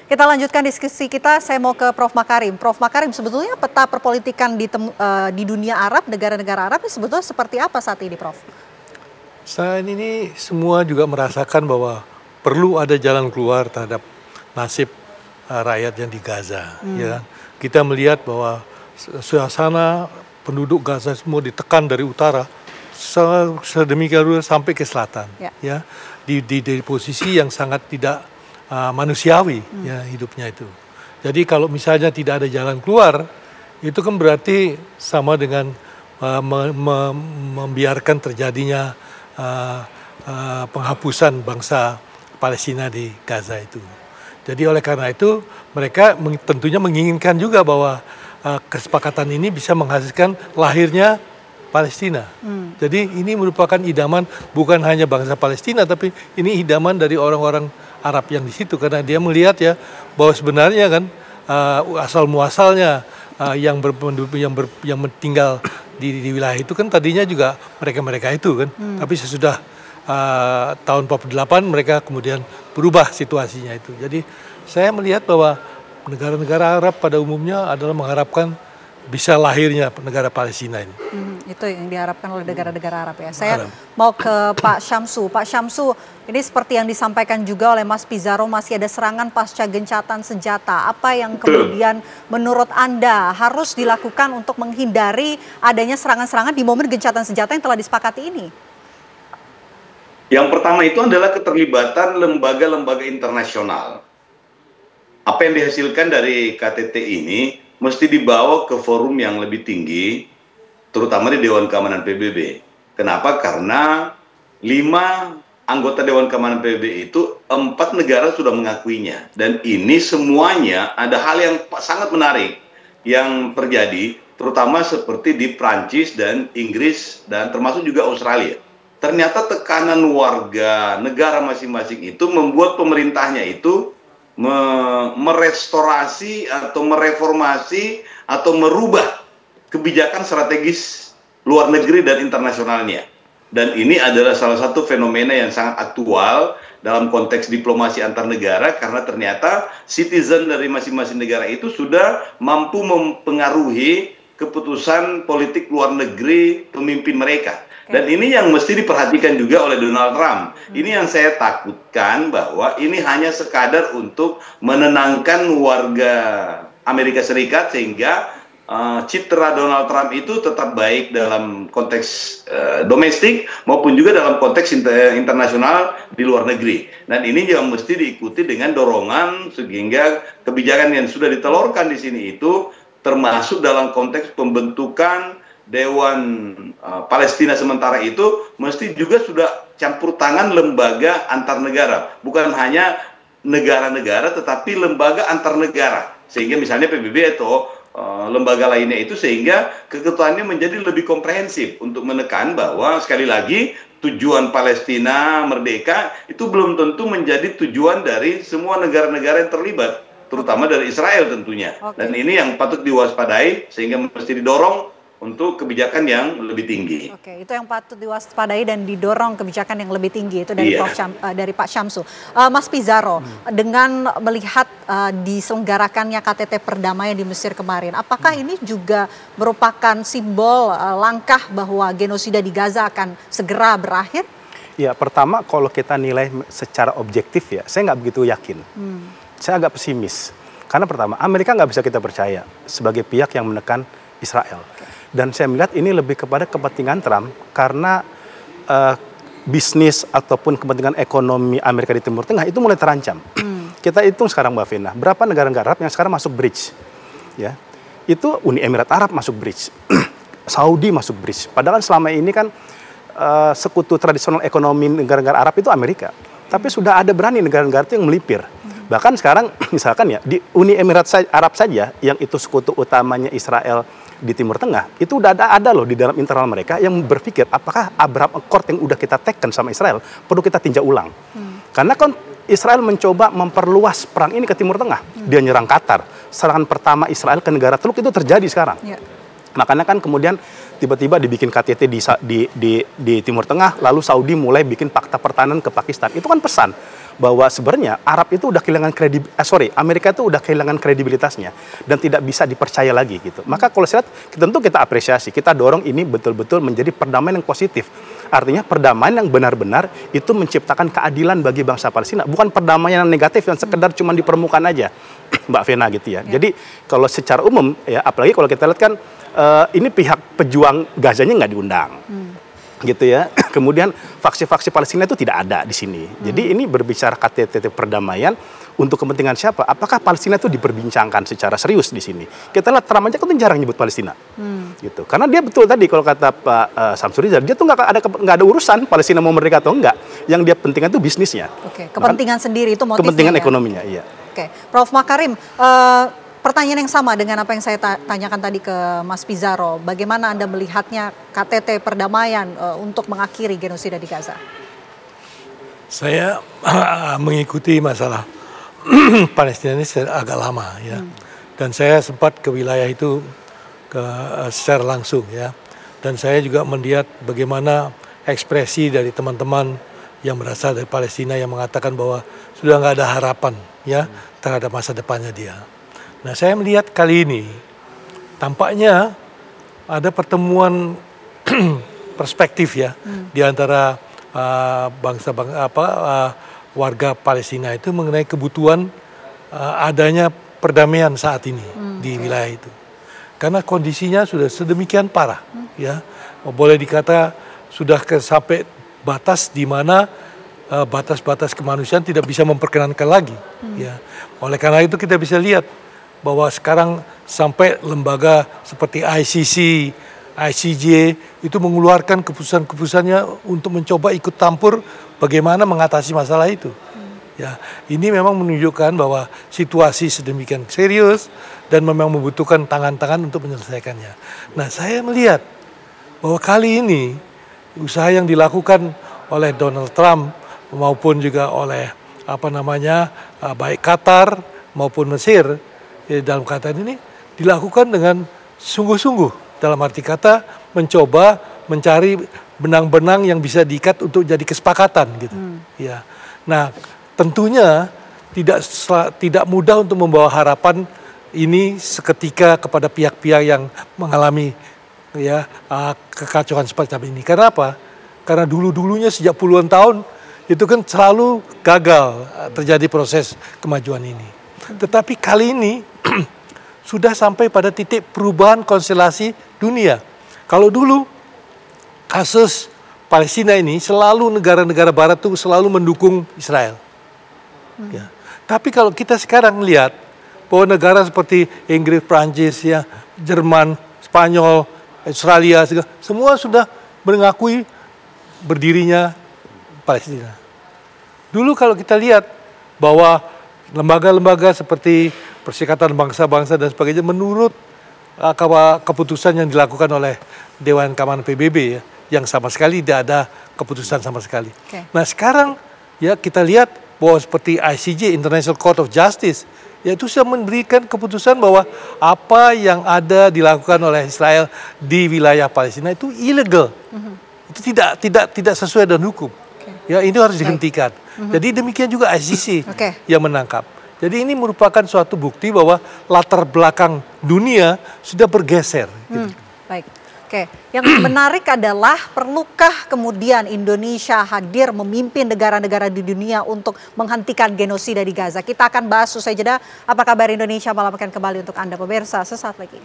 Kita lanjutkan diskusi kita, saya mau ke Prof. Makarim. Prof. Makarim, sebetulnya peta perpolitikan di dunia Arab, negara-negara Arab ini sebetulnya seperti apa saat ini, Prof? Saat ini semua juga merasakan bahwa perlu ada jalan keluar terhadap nasib rakyat yang di Gaza. Ya. Kita melihat bahwa suasana penduduk Gaza semua ditekan dari utara sedemikian rupa sampai ke selatan. Ya. Di posisi yang sangat tidak manusiawi ya hidupnya itu. Jadi kalau misalnya tidak ada jalan keluar, itu kan berarti sama dengan membiarkan terjadinya penghapusan bangsa Palestina di Gaza itu. Jadi oleh karena itu mereka tentunya menginginkan juga bahwa kesepakatan ini bisa menghasilkan lahirnya Palestina. Jadi ini merupakan idaman bukan hanya bangsa Palestina, tapi ini idaman dari orang-orang Arab yang di situ, karena dia melihat ya bahwa sebenarnya kan asal muasalnya yang tinggal di wilayah itu kan tadinya juga mereka itu kan, tapi sesudah tahun 48 mereka kemudian berubah situasinya itu. Jadi saya melihat bahwa negara-negara Arab pada umumnya adalah mengharapkan bisa lahirnya negara Palestina ini. Itu yang diharapkan oleh negara-negara Arab ya. Saya mau ke Pak Syamsu. Pak Syamsu, ini seperti yang disampaikan juga oleh Mas Pizarro, masih ada serangan pasca gencatan senjata. Apa yang kemudian menurut Anda harus dilakukan untuk menghindari adanya serangan-serangan di momen gencatan senjata yang telah disepakati ini? Yang pertama itu adalah keterlibatan lembaga-lembaga internasional. Apa yang dihasilkan dari KTT ini mesti dibawa ke forum yang lebih tinggi, terutama di Dewan Keamanan PBB. Kenapa? Karena 5 anggota Dewan Keamanan PBB itu 4 negara sudah mengakuinya. Dan ini semuanya ada hal yang sangat menarik yang terjadi, terutama seperti di Prancis dan Inggris dan termasuk juga Australia. Ternyata tekanan warga negara masing-masing itu membuat pemerintahnya itu merestorasi atau mereformasi atau merubah kebijakan strategis luar negeri dan internasionalnya. Dan ini adalah salah satu fenomena yang sangat aktual dalam konteks diplomasi antar negara, karena ternyata citizen dari masing-masing negara itu sudah mampu mempengaruhi keputusan politik luar negeri pemimpin mereka. Dan ini yang mesti diperhatikan juga oleh Donald Trump. Ini yang saya takutkan, bahwa ini hanya sekadar untuk menenangkan warga Amerika Serikat sehingga citra Donald Trump itu tetap baik dalam konteks domestik maupun juga dalam konteks internasional di luar negeri. Dan ini juga mesti diikuti dengan dorongan sehingga kebijakan yang sudah ditelurkan di sini itu termasuk dalam konteks pembentukan Dewan Palestina sementara itu mesti juga sudah campur tangan lembaga antar negara, bukan hanya negara-negara tetapi lembaga antar negara, sehingga misalnya PBB atau lembaga lainnya itu, sehingga keketuaannya menjadi lebih komprehensif untuk menekan bahwa sekali lagi tujuan Palestina merdeka itu belum tentu menjadi tujuan dari semua negara-negara yang terlibat, terutama dari Israel tentunya. Dan ini yang patut diwaspadai, sehingga mesti didorong untuk kebijakan yang lebih tinggi. Oke, itu yang patut diwaspadai dan didorong kebijakan yang lebih tinggi itu dari dari Pak Syamsu. Mas Pizarro, dengan melihat diselenggarakannya KTT perdamaian di Mesir kemarin, apakah ini juga merupakan simbol langkah bahwa genosida di Gaza akan segera berakhir? Ya, pertama kalau kita nilai secara objektif ya, saya nggak begitu yakin. Saya agak pesimis. Karena pertama, Amerika nggak bisa kita percaya sebagai pihak yang menekan Israel. Dan saya melihat ini lebih kepada kepentingan Trump, karena bisnis ataupun kepentingan ekonomi Amerika di Timur Tengah itu mulai terancam. Kita hitung sekarang Mbak Vina, berapa negara-negara Arab yang sekarang masuk bridge? Ya, itu Uni Emirat Arab masuk bridge, Saudi masuk bridge. Padahal selama ini kan sekutu tradisional ekonomi negara-negara Arab itu Amerika. Tapi sudah ada berani negara-negara itu yang melipir. Bahkan sekarang misalkan ya di Uni Emirat Arab saja yang itu sekutu utamanya Israel di Timur Tengah, itu udah ada loh di dalam internal mereka yang berpikir apakah Abraham Accord yang udah kita teken sama Israel perlu kita tinjau ulang. Karena kan Israel mencoba memperluas perang ini ke Timur Tengah. Dia nyerang Qatar. Serangan pertama Israel ke negara Teluk itu terjadi sekarang. Makanya kan kemudian tiba-tiba dibikin KTT di Timur Tengah, lalu Saudi mulai bikin fakta pertahanan ke Pakistan. Itu kan pesan bahwa sebenarnya Arab itu udah kehilangan Amerika itu udah kehilangan kredibilitasnya dan tidak bisa dipercaya lagi gitu. Maka kalau saya lihat, tentu kita apresiasi, kita dorong ini betul-betul menjadi perdamaian yang positif. Artinya perdamaian yang benar-benar itu menciptakan keadilan bagi bangsa Palestina, bukan perdamaian yang negatif yang sekedar cuma di permukaan aja, Mbak Vena gitu ya. Jadi kalau secara umum ya, apalagi kalau kita lihat kan ini pihak pejuang Gazanya nggak diundang. Gitu ya. Kemudian faksi-faksi Palestina itu tidak ada di sini. Jadi ini berbicara KTT perdamaian untuk kepentingan siapa? Apakah Palestina itu diperbincangkan secara serius di sini? Kita lihat Trump aja kan jarang nyebut Palestina. Gitu. Karena dia betul tadi kalau kata Pak Samsuri, dia tuh nggak ada urusan Palestina mau merdeka atau enggak. Yang dia pentingkan itu bisnisnya. Oke, kepentingan sendiri itu motifnya. Kepentingan ya? ekonominya, iya. Oke, Prof. Makarim, pertanyaan yang sama dengan apa yang saya tanyakan tadi ke Mas Pizarro. Bagaimana Anda melihatnya KTT perdamaian untuk mengakhiri genosida di Gaza? Saya mengikuti masalah Palestina ini agak lama ya. Dan saya sempat ke wilayah itu secara langsung ya. Dan saya juga melihat bagaimana ekspresi dari teman-teman yang berasal dari Palestina yang mengatakan bahwa sudah nggak ada harapan ya terhadap masa depannya dia. Nah, saya melihat kali ini tampaknya ada pertemuan perspektif ya di antara warga Palestina itu mengenai kebutuhan adanya perdamaian saat ini di wilayah itu. Karena kondisinya sudah sedemikian parah ya. Boleh dikata sudah sampai batas di mana batas-batas kemanusiaan tidak bisa memperkenankan lagi ya. Oleh karena itu kita bisa lihat bahwa sekarang sampai lembaga seperti ICC, ICJ itu mengeluarkan keputusan-keputusannya untuk mencoba ikut campur bagaimana mengatasi masalah itu. Ya, ini memang menunjukkan bahwa situasi sedemikian serius dan memang membutuhkan tangan-tangan untuk menyelesaikannya. Nah, saya melihat bahwa kali ini usaha yang dilakukan oleh Donald Trump maupun juga oleh baik Qatar maupun Mesir dalam kaitan ini dilakukan dengan sungguh-sungguh, dalam arti kata mencoba mencari benang-benang yang bisa diikat untuk jadi kesepakatan gitu. Ya. Nah, tentunya tidak mudah untuk membawa harapan ini seketika kepada pihak-pihak yang mengalami ya kekacauan semacam ini. Karena apa? Karena dulu-dulunya sejak puluhan tahun itu kan selalu gagal terjadi proses kemajuan ini. Tetapi kali ini sudah sampai pada titik perubahan konstelasi dunia. Kalau dulu kasus Palestina ini selalu negara-negara Barat tuh selalu mendukung Israel. Ya. Tapi kalau kita sekarang lihat bahwa negara seperti Inggris, Prancis, ya, Jerman, Spanyol, Australia, semua sudah mengakui berdirinya Palestina. Dulu kalau kita lihat bahwa lembaga-lembaga seperti Perserikatan Bangsa-Bangsa dan sebagainya menurut keputusan yang dilakukan oleh Dewan Keamanan PBB ya, yang sama sekali tidak ada keputusan sama sekali. Okay. Nah sekarang ya kita lihat bahwa seperti ICJ, International Court of Justice, yaitu sudah memberikan keputusan bahwa apa yang ada dilakukan oleh Israel di wilayah Palestina itu ilegal, itu tidak sesuai dengan hukum. Okay. Ya ini harus dihentikan. Jadi demikian juga ICC yang menangkap. Jadi ini merupakan suatu bukti bahwa latar belakang dunia sudah bergeser. Gitu. Baik. Oke, yang menarik adalah perlukah kemudian Indonesia hadir memimpin negara-negara di dunia untuk menghentikan genosida di Gaza? Kita akan bahas usai jeda. Apa kabar Indonesia malam akan kembali untuk Anda pemirsa sesaat lagi.